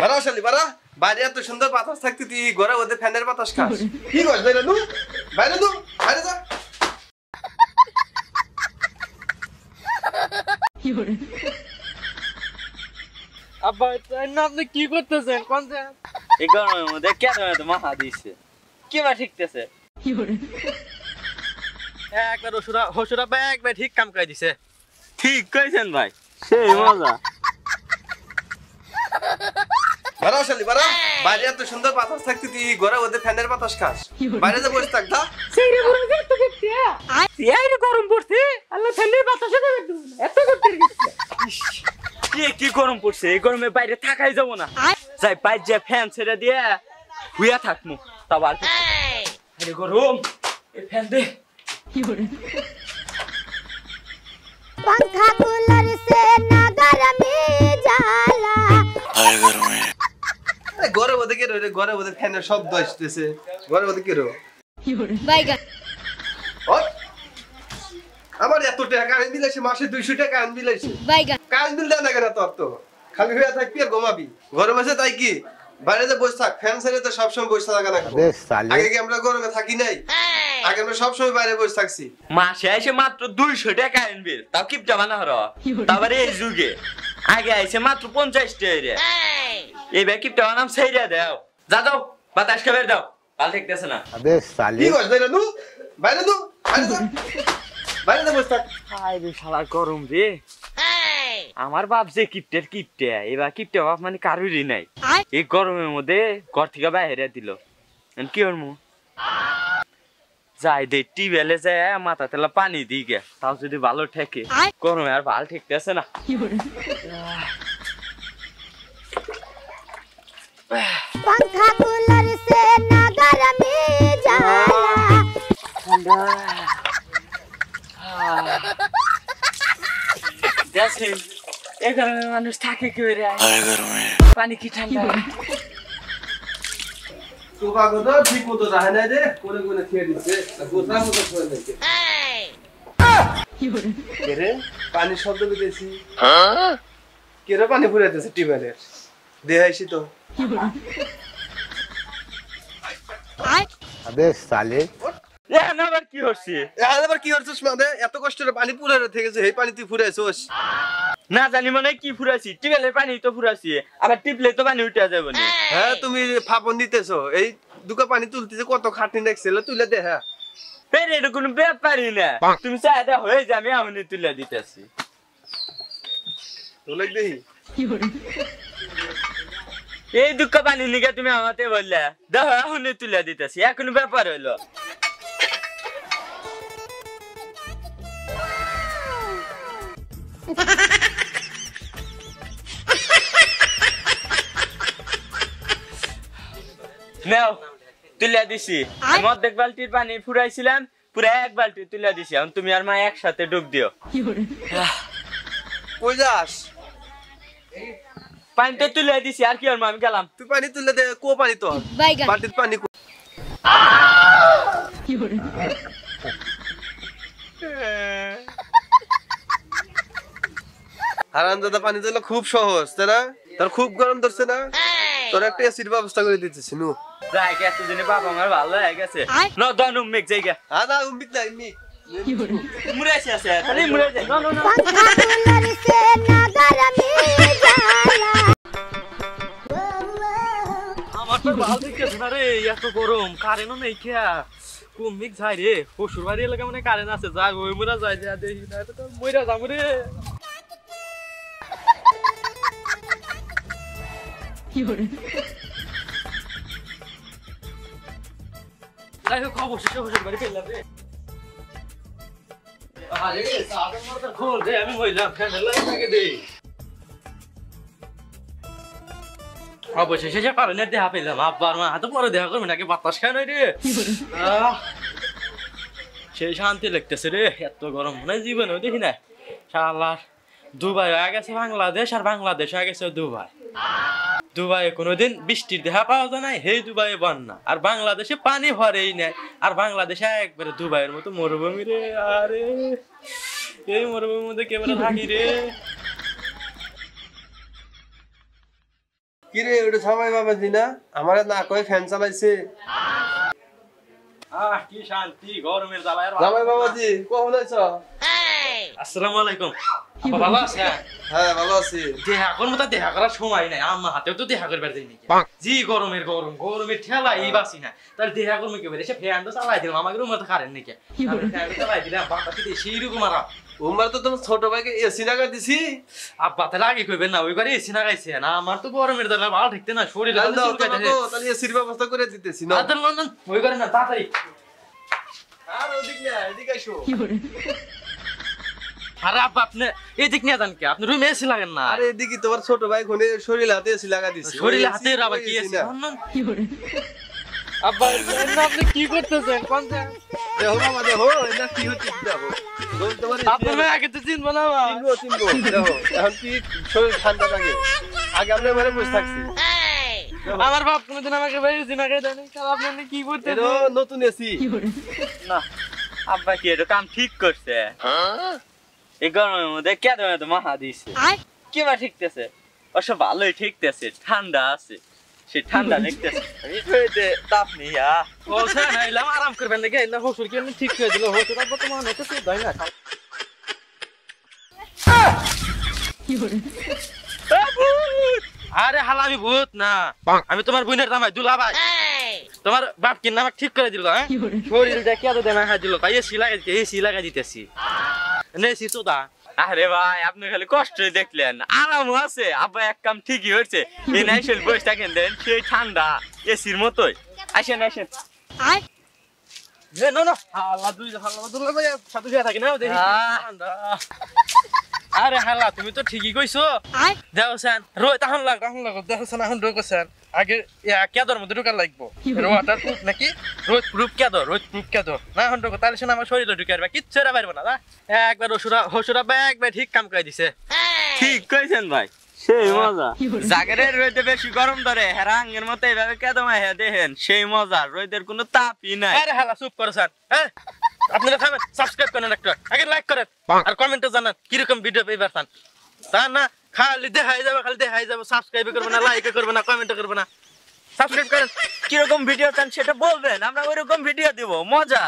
বারা শালি বারা, বাইরে এত সুন্দর বাতাস থাকতে তুই ঘরে ওদের ফ্যানের বাতাস খাস? কি করছ? বাইরে নু, বাইরে নু, বাইরে যা। আব্বা আপনি কি করতেছেন? কোন এই গরমের মধ্যে কেন এত মাথা দিচ্ছে? কি বা ঠিকতেছে? একবার হসুরা একবার ঠিক কাম করে দিছে। ঠিক কইছেন ভাই, সেই মজা। বারা শালি বারা, বাইরে এত সুন্দর বাতাস থাকতে তুই ঘরে ওদের ফ্যানের বাতাস খাস? বাইরে যা বসে থাক দা। সেইরে বলে যে তো দেখতে এই গরম পড়ছে আল্লাহ ঠান্ডার বাতাসে দেবে এত করতে গেছে কি গরম পড়ছে? এই গরমে বাইরে থাকাই যাবো না। যাই বাইরে যে ফ্যান ছেড়ে দিয়ে হুইয়া থাকমু। তারপর আরে গরম, এই ফ্যান দে। पंखा कूलर से ना गरमी जाला আরে গরমে ঘরে ওদের কে রে? ঘরে ওদের ফ্যানের শব্দ আসতেছে। ঘরে ওদের কে রে? বাইগা আমার এত টাকা কারেন্ট বিল আছে, মাসে 200 টাকা কারেন্ট বিল আছে। বাইগা কারেন্ট বিল দেয় না কেন তোর? তো খালি হয়ে থাকবি আর ঘুমাবি। গরম আছে তাই কি বাইরে যে বসে থাক, ফ্যান ছেড়ে তো সবসময় বসে থাকা না। আগে কি আমরা গরমে থাকি নাই? আগে আমরা সবসময় বাইরে বসে থাকছি। মাসে এসে মাত্র 200 টাকা কারেন্ট বিল, তাও কিপটা বানা হর। তারপরে এই যুগে আগে আইছে মাত্র 50 টাকা। এইবার কিপটা বানাম সেইরা দাও। যা দাও, বাতাস খাবার দাও। ভাল ঠিকতেছে না। আবে সালি কি করছ? বাইরে নু, বাইরে নু, বাইরে যা। বাইরে যা বসে থাক। হাই রে শালা গরম রে। আমার বাপ যে কিপটে এবার কিপটে বাপ মানে কারুরই নাই। এই গরমের মধ্যে ঘর থেকে বাইরে দিল। কি করবো? যাই দে টিউবওয়েলে যায় মাথা তেলা পানি দিই গে, তাও যদি ভালো ঠেকে। গরমে আর ভাল ঠেকতেছে না। पंखा कूलर से ना गरमी जाला দেখেন এই গরমে মানুষ থাকে কি করে? পানি কি ঠান্ডা? তোবা গো ঠিক মতো রাহে না রে, কোনে কোনে খেয়ে দিচ্ছে। গোসা মতো করে দিচ্ছে। কে রে? পানি শব্দ পেয়েছি। হ্যাঁ? কে রে পানি ফুরাইতেছে টিউবওয়েলের? দেখাইছি তো। अबे साले এখন আবার কি হচ্ছে? এখন আবার কি হচ্ছিস? মানে এত কষ্ট করে পানি পুরাই থেকেছে, এই পানি তুই ফুরাইছস? না জানি মানে কি ফুরাছি, টিউবওয়েলের পানি তো ফুরাছি, আবার টিপলে তো পানি উঠে যাবে না। হ্যাঁ তুমি ফাপন দিতেছো। এই দুকা পানি তুলতেছে, কত খাটনি দেখছিল, তুলে দে। হ্যাঁ এটা কোনো ব্যাপারই না। তুমি চাহিদা হয়ে যা, আমি এমনি তুলে দিতেছি। তুলে দেখি। এই দুঃখ পানি নিকে তুমি আমাকে বললে দেখো এখনই তুলে দিতেছি, এখন ব্যাপার হইলো। নাও তুলে দিছি। আমি অর্ধেক বালতির পানি ফুরাইছিলাম, পুরো এক বালতি তুলে দিছি। এখন তুমি আর মা একসাথে ডুব দিও। কই যাস? পানিটা তুলে দিছি, আর কি আর মা, আমি গেলাম। তুই পানি তুলে দে। কো পানি তোর? বাইগা বালতির পানি। হারামজাদা পানি তুলে খুব সহজ, তাই না? তোর খুব গরম ধরছে না? তোর একটা এসির ব্যবস্থা করে দিতেছি নু। যাই গেছে দিনে বাবা আমার ভালো হয়ে গেছে। ন দনু মেক জায়গা। না উম্মিক না ইম্মি। মুরাইছে আছে, খালি মুরাইছে। ন ন ন। पंखा कूलर से ना गरमी जाला আমার তো ভালো দেখতেছ না রে, এত গরম, কারেন্টও নেই খেয়া। কুমিক যাই রে, শ্বশুর বাড়ি এলাকা মানে কারেন্ট আছে, যাই ওই মুরা যাই যা দেখি না তো মইরা যাবো রে। যাই হোক খবর শ্বশুর বাড়ি পেলাম রে। আরে সাদা মরটা খোল দে, আমি মইলাম ফ্যান লাগিয়ে দে। অবশেষে কারণে দেখা পেলাম। আব্বার মা হাতে পরে দেখা করবে নাকি? বাতাস খায় নাই রে। সেই শান্তি লাগতেছে রে। এত গরম মনে হয় জীবনেও দেখি না। শালার দুবাই হয়ে গেছে বাংলাদেশ, আর বাংলাদেশ হয়ে গেছে দুবাই। দুবাইয়ে কোনোদিন বৃষ্টির দেখা পাওয়া যায় না, হে দুবাইয়ে বন্যা। আর বাংলাদেশে পানি ভরেই নেয়, আর বাংলাদেশে একবারে দুবাইয়ের মতো মরুভূমি রে। আরে এই মরুভূমির মধ্যে কেবল থাকি রে। কি রে ওটা জামাই বাবাজি না আমারে না কই ফ্যান চালাইছে কি শান্তি গরমের জ্বালায় জামাই বাবাজি কখন আইছো আসসালামু আলাইকুম আপা ভালো আছেন হ্যাঁ ভালো আছি দেখা করবো তা দেখা করার সময় নাই আমার হাতেও তো দেখা করবার যাই নাকি জি গরমের ঠেলা এই বাসি না তাহলে দেখা করবো কি বলে সে ফ্যান তো চালাই দিলাম আমাকে রুমে তো কারেন্ট নাকি ফ্যান চালাই দিলাম বাতাসে সেই রকম আর উমার তো তোমার ছোট ভাইকে এসি লাগা দিছি আব্বা তাহলে আগে কইবেন না ওইবারে এসি লাগাইছে না আমার তো গরমের জ্বালা ভালো ঠিকতে না শরীর তাহলে এসির ব্যবস্থা করে দিতেছি না ওই করে না তাড়াতাড়ি আর ওদিক না এদিকে আইসো আরে আব্বা আপনি এদিক নিয়ে যান কি আপনি রুমে এসি লাগেন না আরে এদিকে তোমার ছোট ভাই কোনে শরীর হাতে এসি লাগা দিছে শরীর হাতে আবার কি এসি আব্বা আপনি কি করতেছেন কোন দেখো মামা দেখো এটা কি হচ্ছে দেখো তোমার আপনার আগে তো চিনবো না চিনবো দেখো এখন কি শরীর ঠান্ডা লাগে আগে আমরা মানে বসে থাকছি আমার বাপ কোনদিন আমাকে বেরিয়েছি না কে জানি আপনি কি করতেছেন এটা নতুন এসি না আব্বা কি এটা কাম ঠিক করছে এই গরমের মধ্যে কে ধরে তো মাহা দিছে কি বা ঠিকতেছে অবশ্য ভালোই ঠিকতেছে ঠান্ডা আছে সে ঠান্ডা দেখতেছে তাপ নেই ও স্যার আইলাম আরাম করবেন নাকি না হসুর কি ঠিক করে দিল হসুর বর্তমান হতে তো দাই না আরে হালা আমি ভূত না আমি তোমার বোনের জামাই দুলা ভাই তোমার বাপ কি নাম ঠিক করে দিল হ্যাঁ শরীরটা কি এত দেনা দিল তাই এসি লাগাই দিতেছি নেছি তো দা আরে ভাই আপনি খালি কষ্ট দেখলেন আরাম আছে আব্বা এক কাম ঠিকই হচ্ছে এই নাইশেল বসে থাকেন দেন সেই ঠান্ডা এসির মতোই আসেন আসেন না না হালা দুলা ভাই সাথে থাকি না দেখি আরে হালা তুমি তো ঠিকই কইছো দেখছেন রোজ তখন লাগ দেখছেন এখন রোজ করছেন আগে কেদর মধ্যে ঢুকার লাগবো ওয়াটার প্রুফ নাকি রোজ প্রুফ কেদর না এখন ঢুকো তাহলে শোনা আমার শরীরে ঢুকে আসবে কিচ্ছু এরা পারবো না একবার হসুরা একবার ঠিক কাম করে দিছে ঠিক কইছেন ভাই সেই মজা জাগরের রোদে বেশি গরম ধরে হেরাঙ্গের মতো এইভাবে কেদম আহে দেখেন সেই মজা রোদের কোনো তাপই নাই আরে হালা চুপ করো স্যার হ্যাঁ আপনারা থামেন সাবস্ক্রাইব করেন একটা আগে লাইক করেন আর কমেন্টে জানান কিরকম ভিডিও পেয়ে পারতাম তা না খালি দেখাই যাবে সাবস্ক্রাইব করবে না লাইক করবে না কমেন্ট করবে না সাবস্ক্রাইব করেন কিরকম ভিডিও চান সেটা বলবেন আমরা ওইরকম ভিডিও দিব মজা